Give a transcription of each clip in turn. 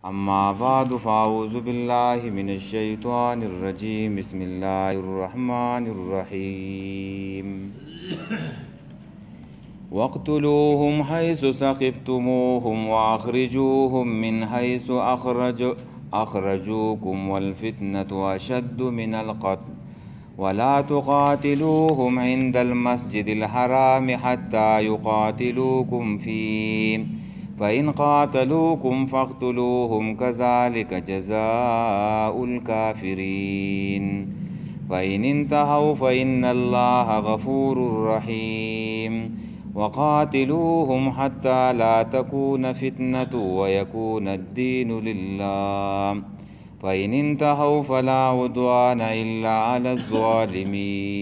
أما بعد فأعوذ بالله من الشيطان الرجيم بسم الله الرحمن الرحيم واقتلوهم حيث ثقفتموهم وأخرجوهم من حيث أخرجوكم والفتنة أشد من القتل ولا تقاتلوهم عند المسجد الحرام حتى يقاتلوكم فيه فإن قاتلوكم فاقتلوهم كذلك جزاء الكافرين فإن انتهوا فإن الله غفور رحيم وقاتلوهم حتى لا تكون فتنة ويكون الدين لله فإن انتهوا فلا عدوان إلا على الظالمين.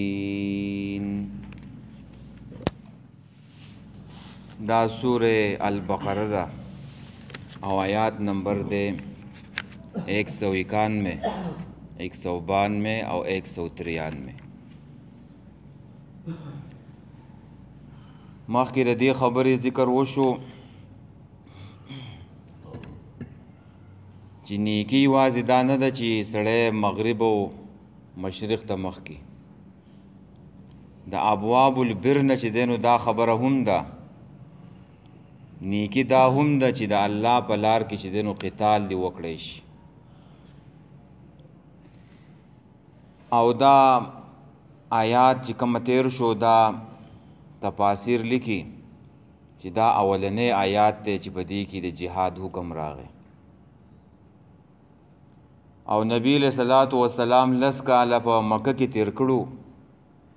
دا سورة البقرہ دا او آیات نمبر دے 191 192 او 193. مخکې د دې خبرې ذکر وشو چې نیکی یوازې دا نه ده چې سړی مغرب او مشرق ته مخکې د ابواب البر نه چې دی نو دا خبره هم ده. نیکی دا هم ده چې د الله په لار کې چې دی نو قتال دی وکړی شي. او دا آیات چې کوم تیر شو دا تفاسیر لیکي چې دا اولنی آیات دی چې په دې کې د جهاد حکم راغی او نبی علیہ الصلوۃ والسلام لس کاله په مکه کې تیر کړو.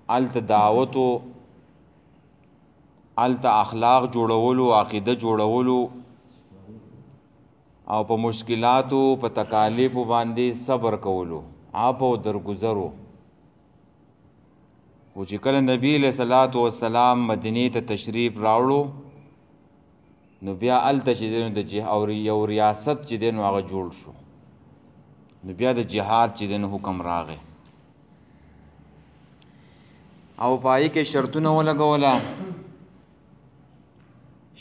هلته دعوتو، هلته اخلاق جوړولو، عقیده جوړولو او په مشکلاتو په تکالیفو باندې صبر کولو، آپ او درگذرو. و چې کله نبی علیہ الصلوۃ والسلام مدینې ته تشریف راوړو نو بیا هلته چې دی نو د یو ریاست چې دی نو هغه جوړ شو. نو بیا د جهاد چې دی نو حکم راغی او پای کې شرطونه ولګوله.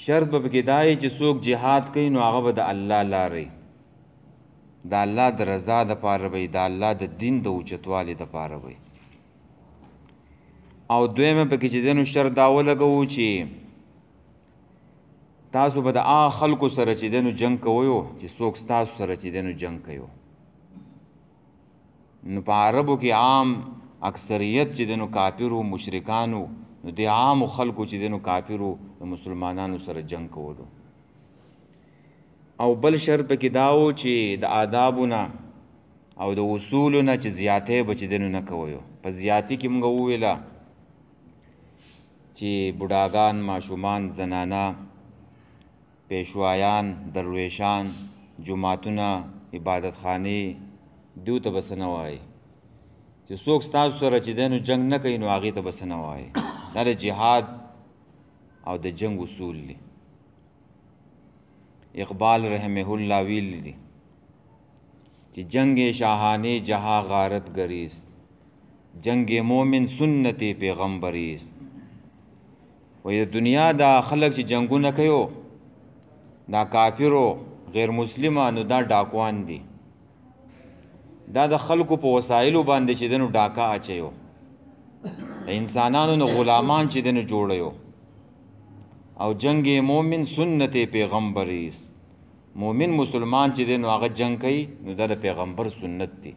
شرط به پکې دا وي چې څوک جهاد کوي نو هغه به د الله لارې، د الله د رضا دپاره وي، د الله د دین د اوچتوالي دپاره وي. او دویمه پکې چې دی نو شرط دا ولګوو چې تاسو به د هغه خلکو سره چې دی نو جنګ کوئ چې څوک ستاسو سره چې دی نو جنګ کوي. نو په عربو کې عام اکثریت چې دی نو کافرو مشرکانو، نو د عامو خلکو چې دی نو کافرو د مسلمانانو سره جنګ کولو. او بل شرط پکې دا و چې د آدابو نه او د اصولو نه چې زیاتې به چې دی نو نه کوئ. په زیاتي کې موږ وویله چې بوډاګان، ماشومان، زنانه، پیشوایان، درویشان، جماعتونه، عبادت خانې، دیو ته به څه نه وایي. چې څوک ستاسو سره چې دی نو جنګ نه کوي نو هغې ته به څه نه وایي. دا د جهاد او د جنگ اصول دی. اقبال رحمه الله ویل دی چې جنگ شاهانه جہاں غارت گریست، جنگ مومن سنت پیغمبریست. وی د دنیا دا خلق چې جنگونه کوي دا کافرو غیر مسلمانو دا ډاکوان دي. دا د خلکو په وسایلو باندې چې دنو ډاکا اچیو، انسانانو نه غلامان چې دنو جوړیو. او جنگ مومن سنت پیغمبریست، مومن مسلمان چې دنو هغه جنگ کوي نو دا د پیغمبر سنت دی.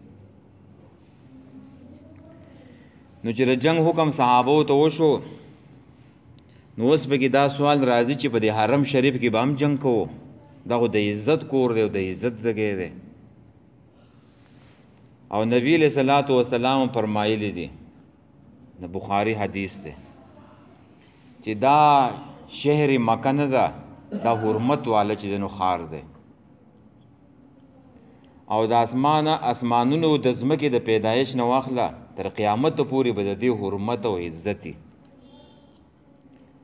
نو چې د جنگ حکم صحابو ته وشو نو اوس پکې دا سوال راځي چې په دې حرم شریف کې به هم جنگ کوو؟ دا خو د عزت کور دی او د عزت ځای دی. او نبی علیہ الصلوۃ والسلام فرمایلی دی، د بخاری حدیث دی چې دا شهر مکه نه ده، دا حرمت والا چې دنو خار دی. او د اسمانونو د ځمکې د پیدایش نه واخله تر قیامت پورې به د دې حرمت او عزتي.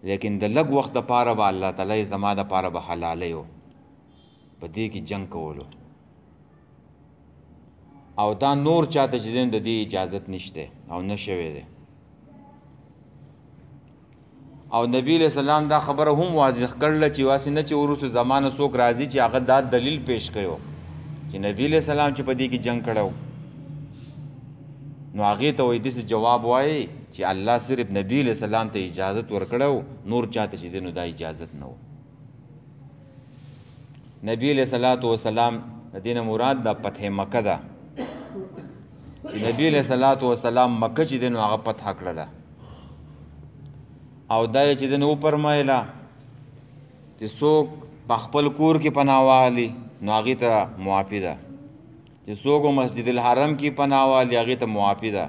لیکن د لږ وخت دپاره به الله تعالی زما دپاره به حلالی و په دې کې جنګ کولو. او دا نور چاته چې د دې اجازت نشته او نه شوی دی. او نبی علیہ السلام دا خبره هم واضح کړل چې واسه نه چې ورته زمانه څوک راځي چې هغه دا دلیل پیش کړو چې نبی علیہ السلام چې په دې کې جنگ کړو نو هغې ته وایي داسې جواب وایي چې الله صرف نبی علیہ السلام ته اجازت ورکړو نور چاته چې دی نو دا اجازت نه و نبی علیہ السلام د دې نه مراد د فتح مکه ده چې نبی علیہ السلام مکه چې دی نو هغه فتح کړله او دا یې چې دی نو وفرمایله چې څوک په خپل کور کې پناه واخلي نو هغې ته معافي ده چې څوک مسجد الحرم کې پناه واخلي هغې ته معافي ده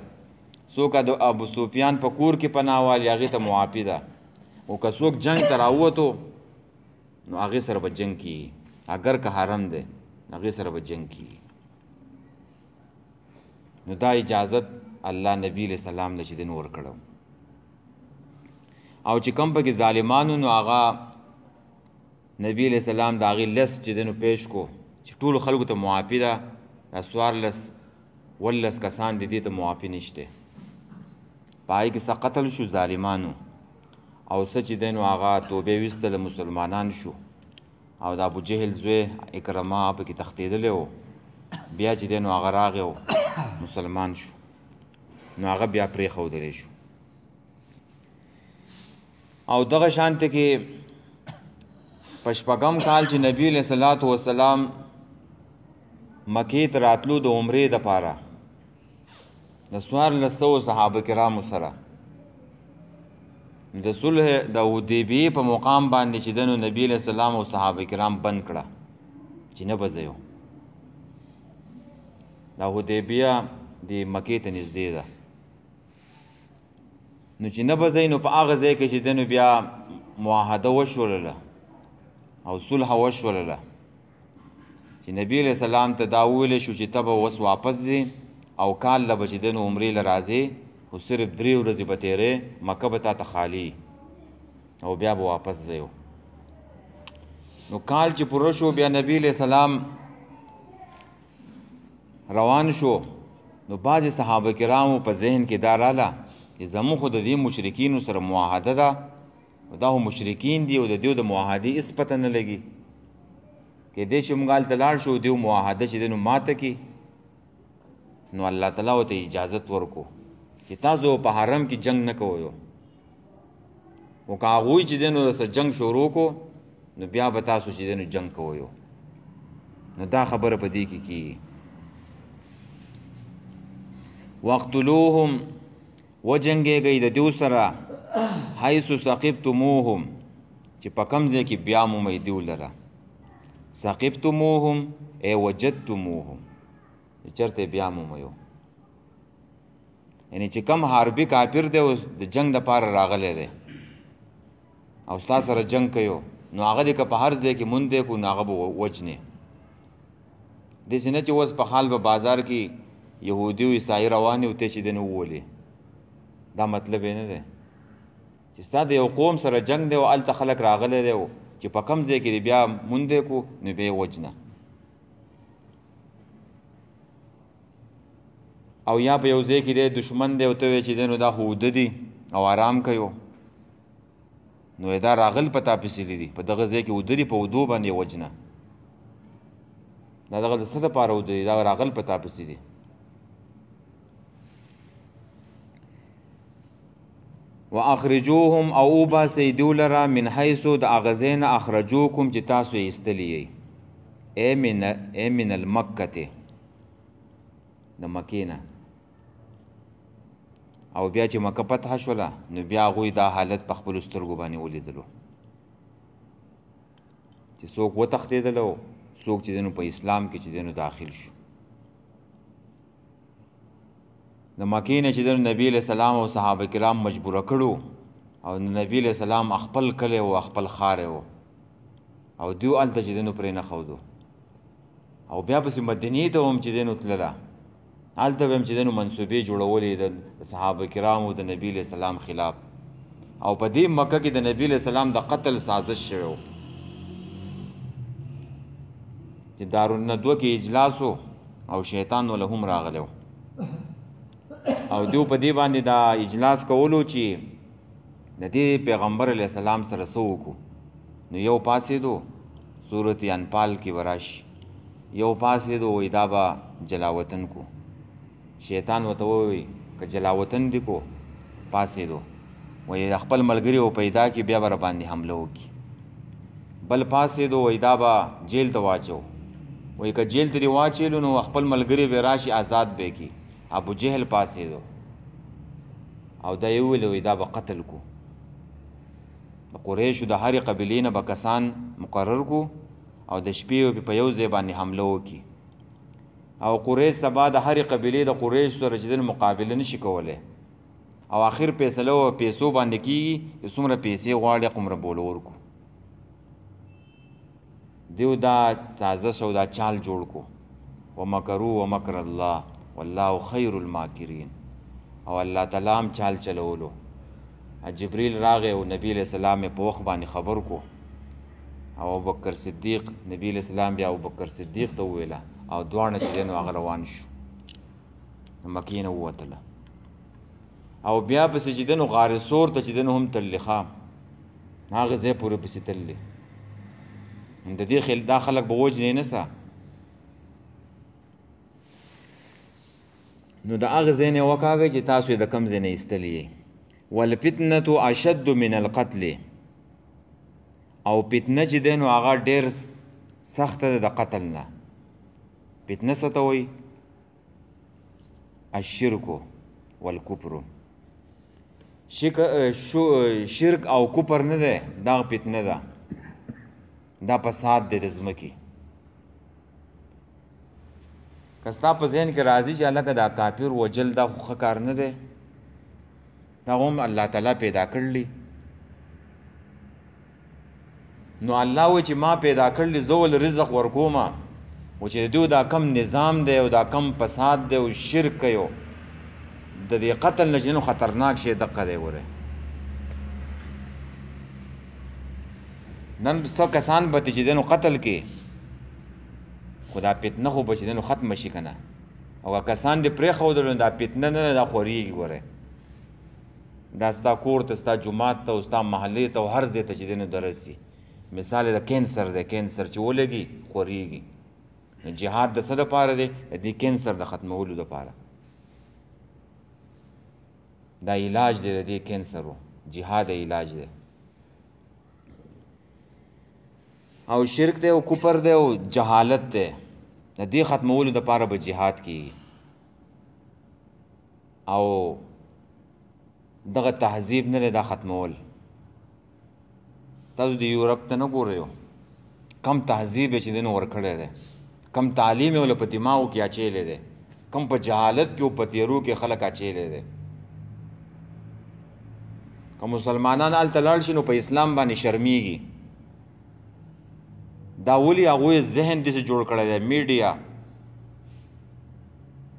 څوک د ابو سفیان په کور کې پناه واخلي هغې ته معافي ده او که څوک جنگ ته راووتو نو هغې سره به جنگ کېږي اگر که حرم دی هغې سره به جنگ کېږي نو دا اجازت الله نبی علیہ السلام له چې دی نو ورکړو او چې کوم پکې ظالمانو نو هغه نبی علیہ السلام د هغې لس چې دی نو پیش کو چې ټولو خلکو ته معافي ده دا 14 کسان د دې ته معافي نشته په هغې کې څه قتل شو ظالمانو او څه چې دی نو هغه توبې ویستله مسلمانان شو او د ابو جهل زوی اکرمه پکې تښتېدلی و بیا چې دی نو هغه راغی و مسلمان شو نو هغه بیا پرېښودلی شو او دغه شانته کې په شپږم کال چې نبی علیہ السلام مکې ته راتلو د عمرې دپاره د 1400 صحابه کرامو سره د صلح د حدیبیې په مقام باندې چې دی نو نبی علیہ السلام او صحابه کرام بند کړه چې نه به ځئ دا حدیبیه د مکې ته نږدې ده نو چې نه به ځئ نو په هغه ځای کې چې دی نو بیا معاهده وشولله او صلح وشولله چې نبی علیہ السلام ته دا وویلی شو چې ته به اوس واپس ځې او کال له به چې دی نو عمرې له راځې خو صرف 3 ورځې به تېرې مکه به تا ته خالي او بیا به واپس ځئ نو کال چې پوره شو بیا نبی علیہ السلام روان شو نو بعضې صحابه کرامو په ذهن کې دا راله چې زموږ خو د دې مشرکینو سره معاهده ده دا خو مشرکین دي او د دیو د معاهدې هېڅ پته نه لګي کیدای شي موږ هلته لاړ شو دیو معاهده چې دی نو ماته کړي نو الله تعالی ورته اجازت ورکو چې تاسو په حرم کې جنگ نه کوئ خو که هغوی چې دی نو درسره جنگ شروع کو نو بیا به تاسو چې دی نو جنگ کوئ نو دا خبره په دې کې کېږي وقتلوهم وجنګېږئ د دیو سره حیث ثقفتموهم چې په کوم ځای کې بیا مومئ دیو لره ثقفتموهم ای وجدتموهم چېرته بیا مومئ یعنی چې کم حربي کافر دی اوس د جنگ دپاره راغلی دی او ستا سره جنگ کوي نو هغه دې که په هر ځای کې موندی کړو نو هغه به وجنې داسې نه چې اوس په حال به بازار کې یهودي او عیسایي روان او ته چې دی نو وولې دا مطلب یې نه دی چې ستا د یو قوم سره جنگ دی او هلته خلک راغلی دی چې په کم ځای کې بیا موندی کړو نو بیا یې وجنه او یا په یو ځای کې دی دشمن دی او ته وایې چې دی نو دا خو اوده دي او آرام کوي نو دا راغل په تا پسې دي په دغه ځای کې اوده دي په اودو باندې وجنه دا دغه د څه دپاره اوده دي دا راغل په تا پسې دي واخرجوهم او وباسئ دیو لره من حیثو د هغه ځای نه اخرجوکم چې تاسو یې ایستلي یئ ای من المکتې د مکې نه او بیا چې مکه فتح شوله نو بیا هغوی دا حالت په خپلو سترګو باندې ولیدلو چې څوک وتښتېدلو څوک چې دی نو په اسلام کې چې دی نو داخل شو د مکې نه چې دی نو نبي علیہ السلام او صحابه کرام مجبوره کړو او نبي علیہ السلام خپل کلی و خپل ښار و او دیو هلته چې دی نو پرې نه ښودو او بیا پسې مدینې ته هم چې دی نو تلله هلته به هم چې دی نو منصوبې جوړولې د صحابه کرامو د نبي علیہ السلام خلاف او په دې مکه کې د نبي علیہ السلام د قتل سازش شوی و چې دارالندوه کې اجلاس و او شیطان له هم راغلی و او دیو په دې باندې دا اجلاس کولو چې د دې پیغمبر علیہ السلام سره څه وکړو نو یو پاسېدو صورت انفال کې به راشي یو پاسېدو وایي دا به جلاوطن کو. شیطان ورته ووایي که جلاوطن دې کو پاسېدو وایي خپل ملګري و پیدا کړي بیا به راباندې حمله وکړي. بل پاسېدو وایي دا به جیل ته واچو وایي که جیل ته دې واچېلو نو خپل ملګري به راشي آزاد به کړي. ابو جهل پاسېدو او دا یې وویل وایي دا به قتل کو. د قریشو د هرې قبیلې نه به کسان مقرر کو او د شپې په یو ځای باندې حمله وکړي او قریش سبا د هرې قبیلې د قریش سره چې دن مقابله نشي کولی او آخر فیصله و پیسو باندې کېږي چې څومره پیسې غواړي هغومره بوله ورکو. دیو دا سازش او دا چال جوړ کو. ومکروا ومکر الله والله خیر الماکرین. او الله تعالی هم چال چلولو. جبریل راغی او نبی علیہ السلام په وخت باندې خبر کو او ابوبکر صدیق نبی علیہ السلام بیا ابوبکر صدیق ته وویله او دواړه چې دی نو هغه روان شو مکې نه ووتله او بیا پسې چې دی نو غار سور ته چې دی نو هم تللی ښه هغه ځای پورې پسې تللی. د دې دا خلک به وجنې نه سه نو د هغه ځای نه وکاږئ چې تاسو یې د کوم ځای نه ایستلي یې. والفتنة اشد من القتل او فتنه چې دی نو هغه ډېر سخته ده د قتل نه. فتنه څه ته وایي؟ الشرک والکفر. شرک او کفر نه دی دا فتنه ده دا فساد دی د ځمکې. که ستا په ذهن کې راځي چې هلکه دا کافر وجل دا خو ښه کار نه دی دا هم الله تعالی پیدا کړلی نو الله وایي چې ما پیدا کړلی زه ول رزق ورکوم و چې د دوی دا کم نظام دی او دا کم فساد دی او شرک کوي د دې قتل نه چې نو خطرناک شی دقه دی. وره نن څه کسان به چې دی نو قتل کې خو دا فتنه خو به چې دی نو ختمه شي که نه او کسان دې پرېښودلو دا فتنه نه دا خورېږي. ګوره دا ستا کور ته ستا جومات ته او ستا محلې ته او هر ځای ته چې دی نو درسي. مثال د کینسر دی کینسر چې ولګي خورېږي نو جهاد د څه دپاره دی د دې کینسر د ختمولو دپاره دا علاج دی د دې کینسرو جهاد علاج دی. او شرک دی او کفر دی او جهالت دی د دې ختمولو دپاره به جهاد کېږي. او دغه تهذیب نه دی دا ختمول. تاسو د یورپ ته نه ګورئ کم تهذیب یې چې دی نو ورکړی دی کم تعلیم یې له په دماغو کې اچولی دی کم په جهالت کې او په تیرو کې خلک اچولی دی. که مسلمانان هلته لاړ شي نو په اسلام باندې شرمیږي. دا ولې هغوی ذهن داسې جوړ کړی دی میډیا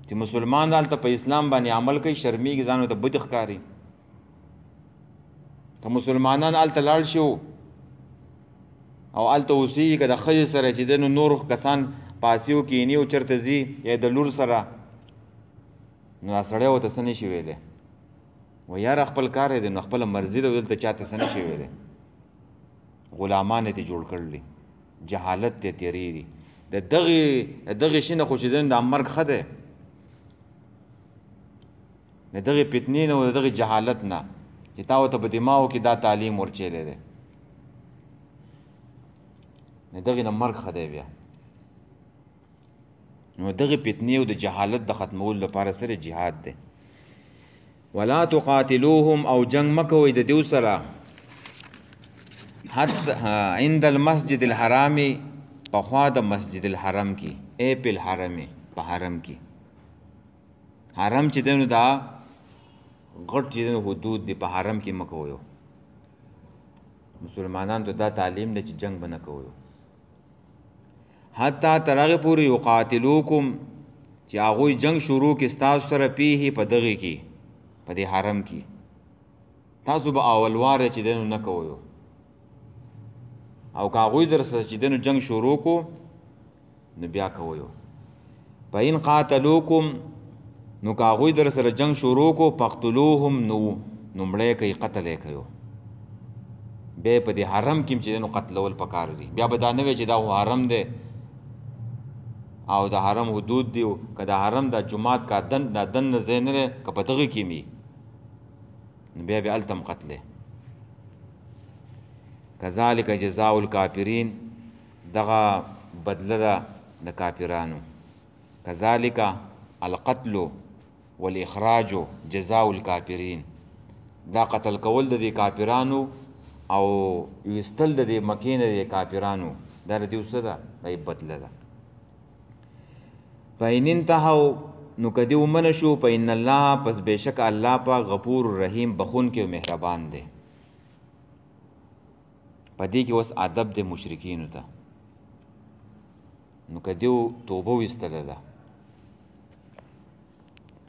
چې مسلمان هلته په اسلام باندې عمل کوي شرمیږي ځان ورته بد ښکاري. که مسلمانان هلته لاړ شي او هلته اوسېږي که د ښځې سره چې دی نو نور کسان پاسیو کینی او چېرته ځي یا د لور سره نو دا سړی ورته څه نشي ویلی و یاره خپل کار دی نو خپله مرضي ده دلته چاته څه نشي ویلی. غلامان یې جوړ کړلي جهالت ته تېرېږي د دغې شي نه خو چې دی دا مرګ ښه دی د دغې فتنې نه او د دغې جهالت نه چې تا ورته په دماغو کې دا تعلیم ورچیلی دی د دغې نه مرګ ښه دی. بیا نو دغې فتنې او د جهالت د ختمولو لپاره سره جهاد دی. ولا تقاتلوهم او جنگ مه کوئ د دیو سره حتی عند المسجد الحرام پخوا د مسجد الحرم کې ای په الحرم په حرم کې حرم چې دی نو دا غټ چې دی نو حدود دی په حرم کې مه کوئ. مسلمانانو ته دا تعلیم دی چې جنگ به نه کوئ حتی تر هغې پورې یقاتلوکم چې هغوی جنگ شروع کړي ستاسو سره پیښې په دغې کې په دې حرم کې تاسو به اول واره چې دی نو نه کوئ او که هغوی در سره چې دی نو جنگ شروع کو نو بیا کوئ. فإن قاتلوکم نو که هغوی در سره جنگ شروع کو فقتلوهم نو مړی کوي قتل یې کوي. بیا په دې حرم کې چې دی نو قتلول پکار دي. بیا به دا نه وی چې دا حرم دی او د حرم حدود دی که د حرم د جماعت کا دن نه ځای نه دی که په دغه کې وي نو بیا به هلته هم قتل دی. کذالک جزاء الکافرین، دغه بدله ده د کافرانو. کذالک القتل والاخراج جزاء الکافرین، دا قتل کول د دې کافرانو او ویستل د دې مکې نه د کافرانو دا د دوی څه ده؟ دا بدله ده. فإن انتهوا، نو که دې ومنه شو، فإن الله، پس بېشک الله پاک غفور رحیم بخونکی او مهربان دی. په دې کې اوس ادب د مشرکینو ته. نو که دیو توبه ویستله ده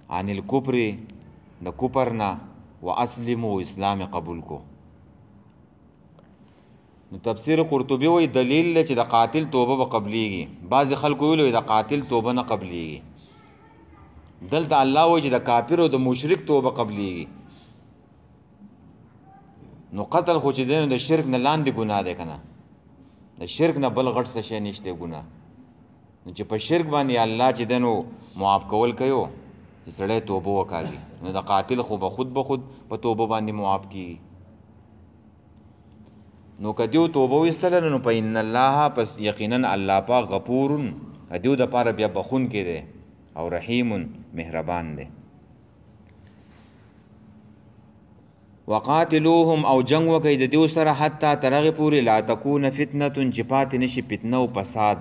عن الکفر، د کفر نه، و اسلم، و اسلام قبول کو. نو تفسیر قرطبي وایي دلیل دی چې د قاتل توبه به قبلیږي. بعضې خلکو ویلو د قاتل توبه نه قبلیږي. دلته الله وایي چې د کافر او د مشرک توبه قبلیږي. نو قتل خو چې دی نو د شرک نه لاندې ګناه دی که نه؟ د شرک نه بل غټ څه شی نشته ګناه. نو چې په شرک باندې الله چې دی نو معاف کول کوي چې سړی توبه وکاږي، نو د قاتل خو به خود په توبه باندې معاف کیږي. نو که دیو توبه ویستله نو په ان الله، پس یقینا الله پاک غفور، دیو د پاره بیا بخون کې دی او رحیم مهربان دی. وقاتلوهم، او جنگ وکئ د دیو سره حتی تر هغې پورې لا تکونه فتنه، چې پاتې نشي فتنه او فساد،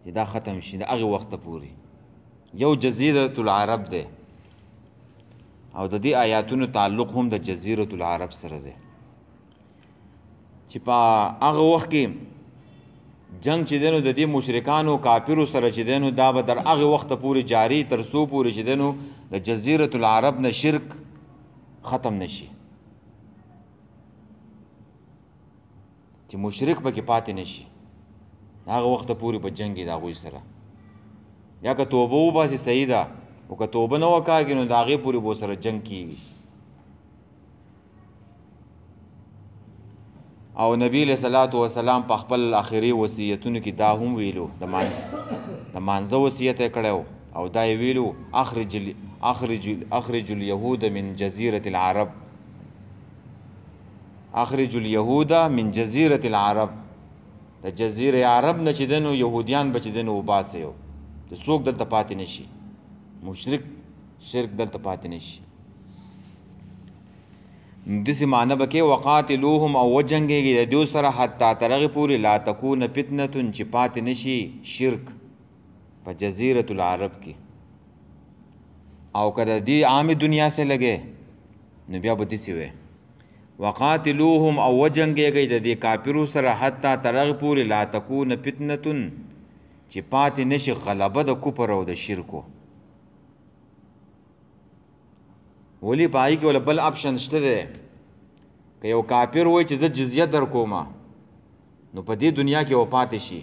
چې دا ختم شي د هغې وخته پورې. یو جزیرة العرب دی او د دې آیاتونو تعلق هم د جزیرة العرب سره دی چې په هغه وخت کې جنگ چې دی نو د دې مشرکانو کافرو سره چې دی نو دا به در هغې وخته پورې جاري تر څو پورې چې دی نو د جزیرة العرب نه شرک ختم نشي، چې مشرک پکې پاتې نشي. هغه وخته پورې به جنګ د هغوی سره، یا که توبه وباسي صحیح ده، او که توبه نه وکاږي نو د هغې پورې به سره جنګ کیږي. او نبی علیه صلات وسلام په خپل آخري وصیتونو کې دا هم ویلو، د مانځه وصیت یې کړی او دا یې ویلو اخرج اليهود من جزیرة العرب، اخرج اليهود من جزیرة العرب، د جزیره عرب نه چې دی نو یهودیان به چې دی نو وباسئ، چې څوک دلته پاتې نشي، مشرک شرک دلته پاتې نشي. داسې معنی به کې وقاتلوهم، او وجنګېږي د دوی سره حتی تر هغې پورې لا تکونه فتنة، چې پاتې نشي شرک په جزیرة العرب کې. او که د دې عامې دنیا سے لګې نو بیا به داسې وی وقاتلوهم، او وجنګېږئ د دې کافرو سره حتی تر هغې پورې لا تکونه فتنة، چې پاتې نشي غلبه د کفر او د شرکو. ولی په هغې کې وله بل اپشن شته دی، که یو کافر وایي چې زه جزیه در کومه نو په دې دنیا کې و پاتې شي،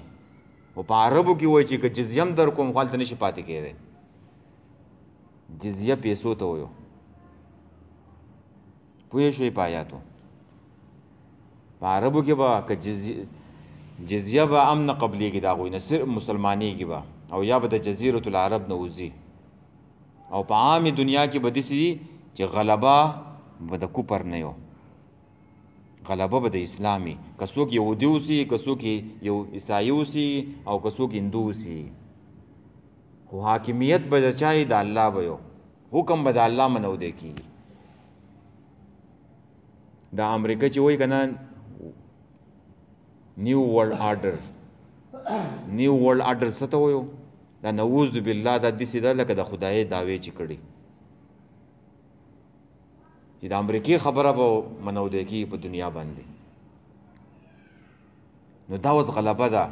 او په عربو کې وایي چې که جزیه هم در کوم خو هلته نشي پاتې کېدی. جزیه پیسو ته ویو، پوه شوي په آیاتو. په عربو کې به که جزیه به هم نه قبلیږي د هغوی نه، صرف مسلمانېږي به، او یا به د جزیرة العرب نه وځي. او په عامې دنیا کې به داسې دي چې غلبه به د کفر نه یو، غلبه به د اسلامي، که څوک یهودي اوسي، که څوک یو عیسایي اوسي، او که څوک هندو اوسي، خو حاکمیت به د چا د الله به یو، حکم به د الله منودی کېږي. د امریکا چې وایي که نه نیو ورلډ آرډر، نیو ورلډ آرډر څه ته وایو؟ دا نعوذ بالله دا داسې ده لکه د خدایي دعوې چې کړي، چې د امریکې خبره به منودی کېږي په دنیا باندې. نو دا اوس غلبه ده،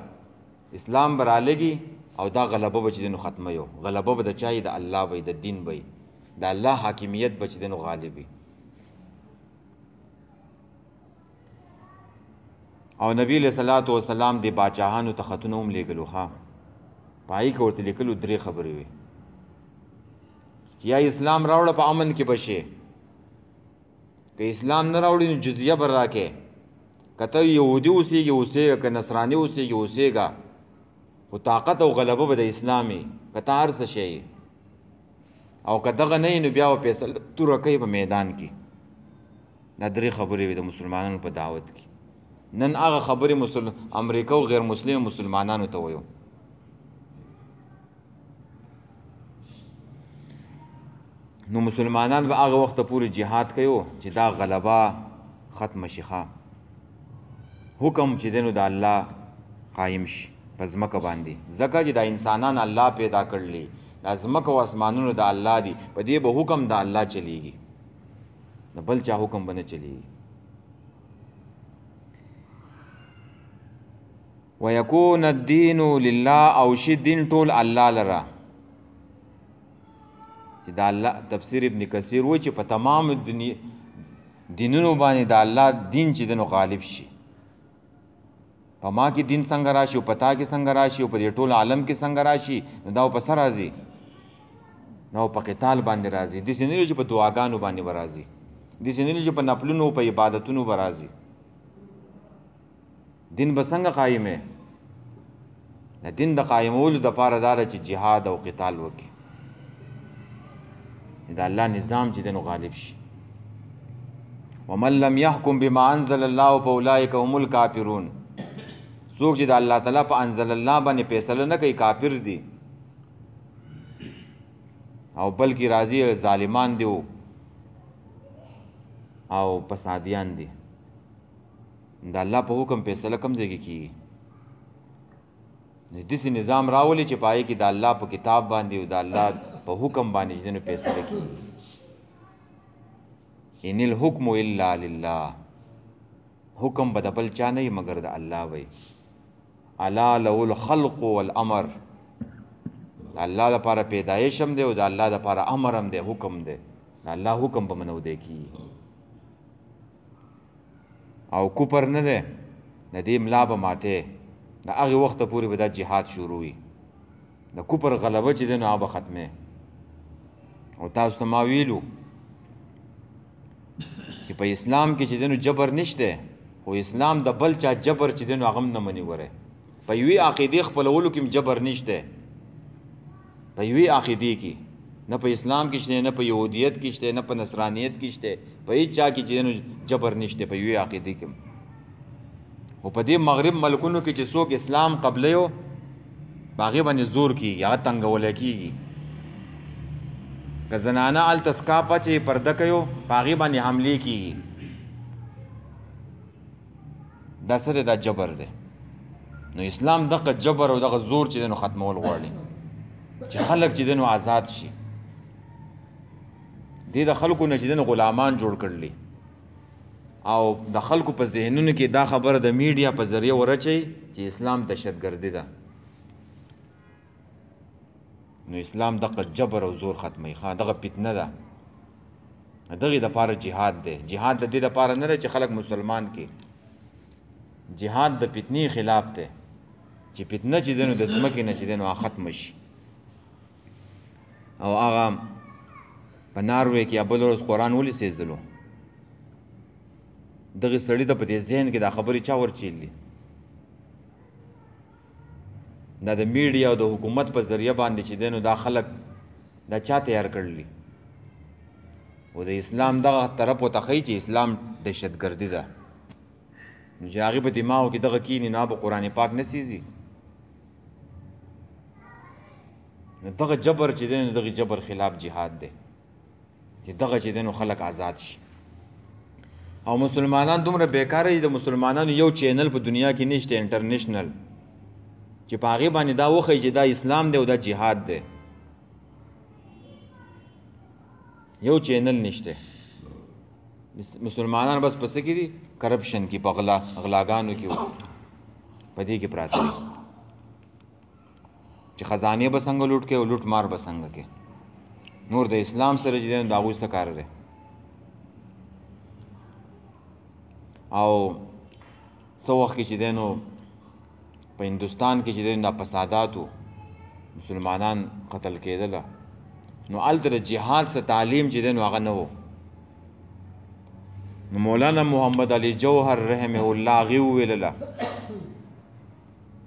اسلام به رالګي او دا غلبه به چې دی نو ختمه یو، غلبه به د چا د الله به د دین به د الله حاکمیت به چې دی نو غالب وي. او نبی علیه صلات وسلام د باچاهانو ته خطونه هم لیږلو، ښه په هغې کې ورته لیکلو 3 خبرې وي، یا اسلام راوړه په امن کې به شې، که اسلام نه راوړي نو جزیه به راکې، که ته یهودي اوسېږي اوسېږه، که نصراني اوسېږي اوسېږه، خو طاقت او غلبه به د اسلامي کته هر څه شي او که دغه نه نو بیا فیصله توره کوي په میدان کې دا درې خبرې وي د مسلمانانو په دعوت کې نن هغه خبرې امریکا او غیر مسلم مسلمانانو ته وایو نو مسلمانان به هغه وخت پورې جهاد کوي چې دا غلبه ختم شي حکم چې دینو د الله قائم شي په ځمکه باندې ځکه چې دا انسانان الله پیدا کړلی دا ځمکه او اسمانونو د الله دي په دې به حکم د الله چلیږي د بل چا حکم به نه چلیږي ويكون الدين لله او شي دین ټول الله لره چې دا الله تفسیر ابن کثیر وایي چې په تمام دینونو باندې د الله دین چې دنو غالب شي په ما کې دین څنګه راشي او پتا کې څنګه راشي او په دې ټول عالم کې څنګه راشي نو دا په سر راځي نو په قتال باندې راځي د سینې چې په دعاګانو باندې ورازي د سینې چې په نفلونو په عبادتونو ورازي دین به څنګه قائمه د دین د قائمولو د پاره دار چې jihad او قتال وکړي دا الله نظام چې دنو غالب شي ومن لم يحكم بما انزل الله فاولئك هم الكافرون څوک چې د الله تعالی په انزل الله باندې فیصله نه کوي کافر دي او بلکې راضي ظالمان دي او فسادیان دي د الله په حکم فیصله کم ځای کې کیږي داسې نظام راولي چې پای کې د الله په کتاب باندې او د الله په حکم باندې جنو فیصله کیږي ان الحكم الا لله حکم بدبل چا نه مگر د الله وي الا له الخلق والامر الله د لپاره پیدایش هم دی او د الله د لپاره امر هم دی حکم دی د الله حکم به منو دی کی او کوپر نه دی د دې ملا به ماته د هغه وخت پورې به دا jihad شروع وي د کوپر غلبه چې دی نو هغه ختمه او تاسو ته ما ویلو چې په اسلام کې چې دنو جبر نشته خو اسلام د بل چا جبر چې دنو هغه نه مني وره په یوې عقیده خپلولو کې جبر نشته په یوې عقیده کې نه په اسلام کې شته نه په يهودیت کې شته نه په نصرانیت کې شته په هیڅ چا کې چې دنو جبر نشته په یوې عقیده کې او په دې مغرب ملکونو کې چې څوک اسلام قبلیو باغې باندې زور کیږي یا تنګول کیږي که زنانه ال تسکاپه چې پرده کوي باغې باندې حمله کیږي دا سره دا جبر دی نو اسلام دغه جبر او دغه زور چې دنو ختمول غواړي چې خلک چې دنو آزاد شي دې د خلکو نه چې دنو غلامان جوړ کړلی او د خلکو په ذهنونو کې دا خبره د میډیا په ذریعہ ورچي چې اسلام دهشتګردي ده نو اسلام دغه جبر او زور ختمي ښه دغه فتنه ده دغه د پاره jihad ده jihad د دې د پاره نه چې خلک مسلمان کې jihad د فتنې خلاف ده چې فتنه چې دنو د سمکه نه چې دنو ختم شي او هغه په ناروې کې ابل ورځ قرآن ولې سېزلو دغه سړی ته په دې ذهن کې دا خبرې چا ورچېلې دا د میډیا او د حکومت په ذریعہ باندې چې دینو دا خلک دا چا تیار کړلی او د اسلام دغه طرف او تخی چې اسلام دهشتګردي ده نو چې هغه په دماغ کې دغه کینی نه په قران پاک نسیزي نو دغه جبر چې دینو دغه جبر خلاف jihad ده چې دغه چې دینو خلک آزاد شي او مسلمانان دومره بیکاره دي د مسلمانانو یو چینل په دنیا کې نشته انټرنیشنل چې په هغه باندې دا وخی چې دا اسلام دی او دا jihad دی یو چینل نشته مسلمانان بس پس کې دي کرپشن کې په غلاګانو کې په دې کې پراته دي چې خزانه به څنګه لوټ کې او لوټ مار به څنګه کې نور د اسلام سره چې دا غوښ څه کار لري او څو وخت کې چې دینو په هندوستان کې چې دینو د فساداتو مسلمانان قتل کېدل نو الته jihad څخه تعلیم چې دینو هغه نه وو نو مولانا محمد علي جوهر رحمه الله غي ویلله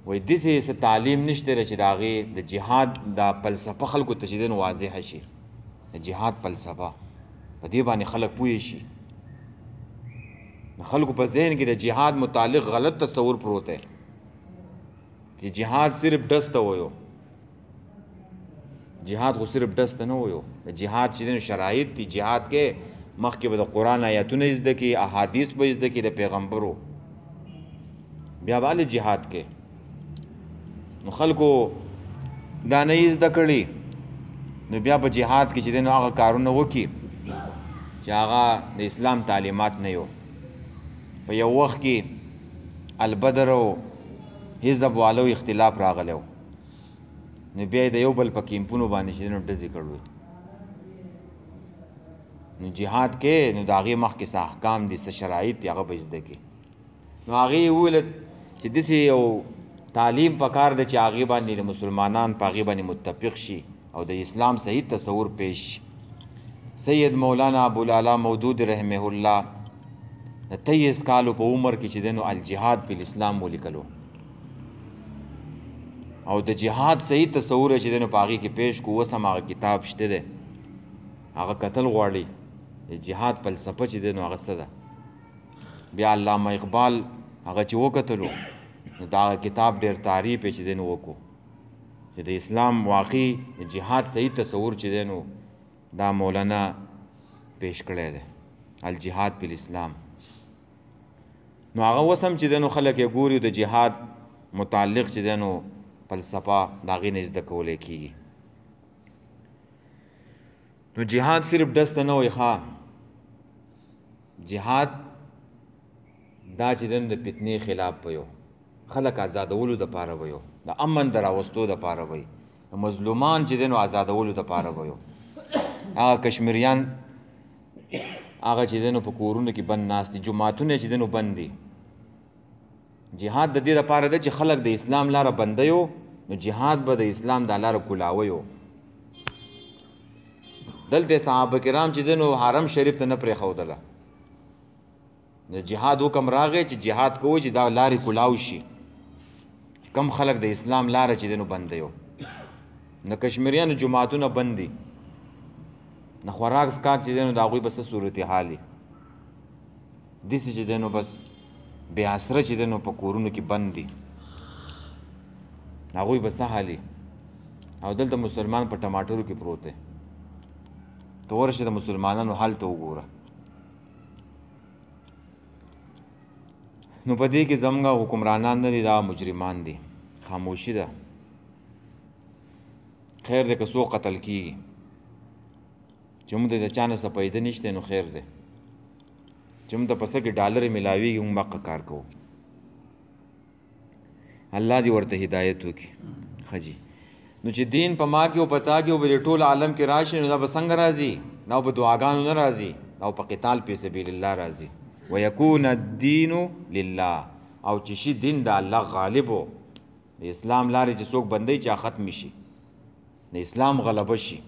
وایي داسې څه تعلیم نشته دی چې د هغې د جهاد دا فلسفه خلکو ته چې دی نو واضحه شي د جهاد فلسفه په دې باندې خلک پوه شي د خلکو په ذهن کې د جهاد متعلق غلط تصور پروت دی چې جهاد صرف ډز ته وایو جهاد خو صرف ډز ته نه وایو د جهاد چې دی نو شرایط دي جهاد کې مخکې به د قرآن آیاتونه زده کړي احادیث به زده کړي د پیغمبرو بیا به هلې جهاد کې نو خلکو دا نه یې زده کړي نو بیا په جهاد کې چې دی نو هغه کارونه وکړي چې هغه د اسلام تعلیمات نه یو په یو وخت کې البدر او حزب والو اختلاف راغلی و نو بیا یې د یو بل په کیمپونو باندې چې دی نو ډزې کړلو نو جهاد کې نو د هغې مخکې څه احکام دي څه شرایط دي هغه به زده کړي نو هغې یې وویل چې داسې یو تعلیم پکار دی چې هغې باندې د مسلمانان په هغې باندې متفق شي او د اسلام صحیح تصور پیش شي سید مولانا ابوالعلا مودود رحمه الله د 23 کالو په عمر کې چې دی نو الجهاد فی الاسلام ولیکلو او د جهاد صحیح تصور چې دی نو په هغې کې پیش کو اوس هم هغه کتاب شته دی هغه کتل غواړي د جهاد فلسفه چې دی نو هغه څه ده بیا علامه اقبال هغه چې وکتلو نو دا کتاب ډېر تعریف یې چې دی نو وکړو چې د اسلام واقعي د جهاد صحیح تصور چې دی نو دا مولانا پیش کړی دی الجهاد فی الاسلام نو هغه اوس هم چې دی نو خلک یې ګوري د جهاد متعلق چې دی نو فلسفه د هغې نه زده کولی کېږي نو جهاد صرف ډز ته نه وایي ښه جهاد دا چې دی نو د فتنې خلاف ویو خلک آزادولو دپاره ویو د امن د راوستو دپاره وی د مظلومان چې دی نو آزادولو دپاره ویو هغه کشمیریان هغه چې دی نو په کورونو کې بند ناست دي جوماتونه چې دی نو بند دي جهاد د دې دپاره ده چې خلک د اسلام لاره بندیو نو جهاد به د اسلام دا لاره کولاویو دلته صحابه کرام چې دی نو حرم شریف ته نه پرېښودله د جهاد حکم راغی چې جهاد کوو چې دا لارې کولاو شي کم خلک د اسلام لاره چې دی نو بندیو نه کشمیریانو جماعتونه بند دي نه خوراک څښاک چې دی نو د هغوی به څه صورتحال وي داسې چې دی نو بس بې اسره چې دی نو په کورونو کې بند دي هغوی به څه حال وي او دلته مسلمان په ټماټرو کې پروت دی ته ورشه د مسلمانانو حال ته وګوره نو په دې کې زموږ حکمرانان نه دي دا مجرمان دي خاموشي ده خیر دی که څوک قتل کېږي چې موږ ته د چا نه څه پیدا نشته نو خیر دی چې موږ ته په څه کې ډالرې میلاویږي موږ حقه کار کوو الله دې ورته هدایت وکړي ښه جي نو چې دین په ما کې او په تا کې او په ټول عالم کې راشي نو دا به څنګه راځي دا په دعاګانو نه راځي دا په قتال فی سبیل الله راځي ویکون الدین لله او چې شي دین د الله غالب و د اسلام لارې چې څوک بندوي چې ختم شي د اسلام غلبه شي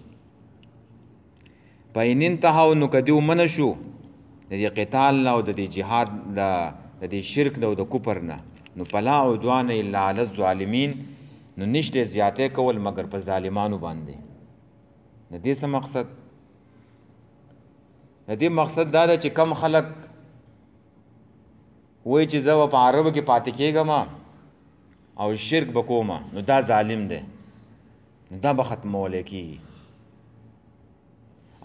فإن انتهوا نو که دوی منع شو د دې قتال نه او د دې جهاد د دې شرک نه او د کفر نه نو فلا عدوان الا علی الظالمین نو نشته زیاتې کول مگر په ظالمانو باندې د دې څه مقصد د دې مقصد دا ده چې کم خلک وایي چې زه په عربو کې پاتې کېږم او شرک به کوم نو دا ظالم دی نو دا به ختمولی کېږي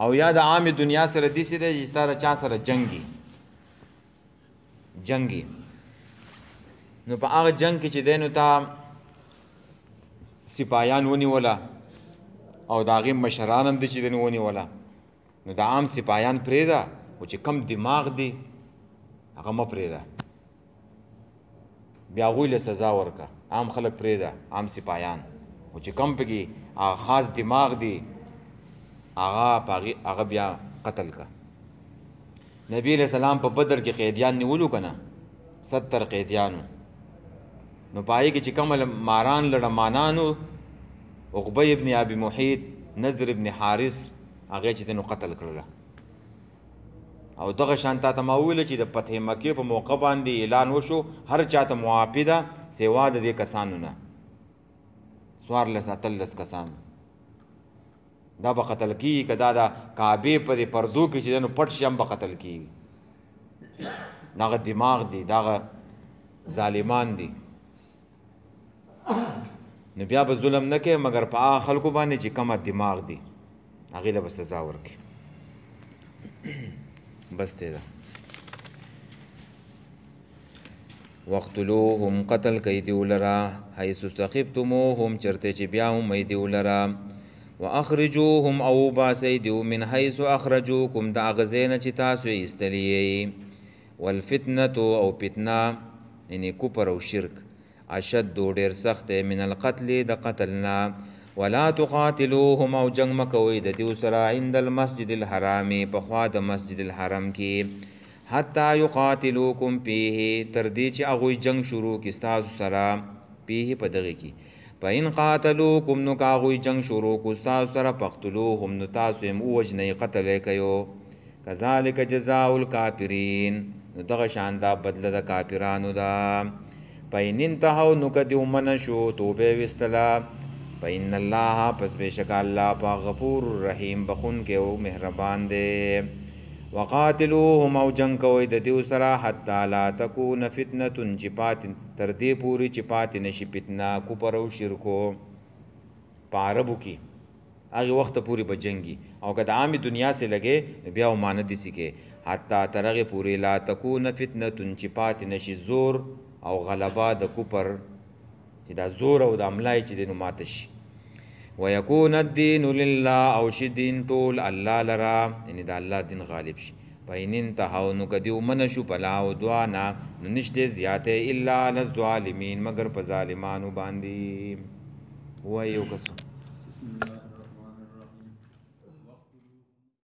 او یا د عامې دنیا سره داسې دی چې تا چا سره جنګي نو په هغه جنګ کې چې دی نو تا سپایان ونیوله او د هغې مشران هم دی چې دی نو ونیوله نو د عام سپایان پرېږده خو چې کم دماغ دی هغه مه پرېږده بیا هغوی له سزا ورکړه عام خلک پرېږده عام سپایان خو چې کم پکې هغه خاص دماغ دی هغه بیا قتل کا نبی علیہ السلام په بدر کې قیدیان نیولو که نه 70 قیدیانو نو په هغې کې چې کوم ماران لړمانانو عقبه ابن ابي محیط نضر ابن حارث هغې چې دی نو قتل کړله او دغه شان تا ته ما وویل چې د فتح مکې په موقع باندې اعلان وشو هر چاته معافي ده سوا د دې کسانو نه 14 کسان دا به قتل کیږي که دا د کعبې په دې پردو کې چې دی نو پټ شي هم به قتل کیږي دغه دماغ دی دغه ظالمان دي نو بیا به ظلم نه کوي مګر په هغه خلکو باندې چې کمه دماغ دي هغې له به سزا ورکړي بس دی ده وقتلوهم قتل کوي دیو لره حیث ثقفتموهم چرته چې بیا ومئ دیو لره واخرجوهم او باسئ دیو من حیث اخرجوکم د هغه ځای نه چې تاسو یې ایستلي یئ والفتنة او فتنه یعنې کفر او شرک اشد ډېر سخت من القتل د قتلنا ولا تقاتلوهم او جنگ مکوئ د دیو سره عند المسجد الحرام په خوا د مسجد الحرام کې حتی یقاتلوکم فیه تر دې چې هغوی جنگ شروع کړي ستاسو سره فیه په دغې کې فإن قاتلوکم نو که هغوی جنگ شروع کړو ستاسو سره فاقتلوهم نو تاسو یې ووژنئ قتل یې کوئ کذلک جزاء الکافرین نو دغه شان دا بدله د کافرانو ده فإن انتهوا نو که دوی منع شو توبه یې ویستله فإن الله پس بېشکه الله پاک غفور رحیم بخونکی او مهربان دی وقاتلوهم او جنگ کوئ د دیو سره حتی لا تکون فتنة چې پاتې تر دې پورې چې پاتې نشي فتنه کفر او شرکو په عربو کې هغې وخته پورې به جنګي او که د عامې دنیا سے لګې بیا ومانه داسې کې حتی تر هغې پورې لا تکون فتنة چې پاتې نشي زور او غلبه د کفر چې دا زور او د املای چې دی نو ماته شي ویکون الدین لله او شي دین ټول الله لره یعنې د الله دین غالب شي فإن انتهوا نو که دوی ومنه شو فلا عدوان نو نشته زیاتی الا علی الظالمین مګر په ظالمانو باندې وایي یو کسو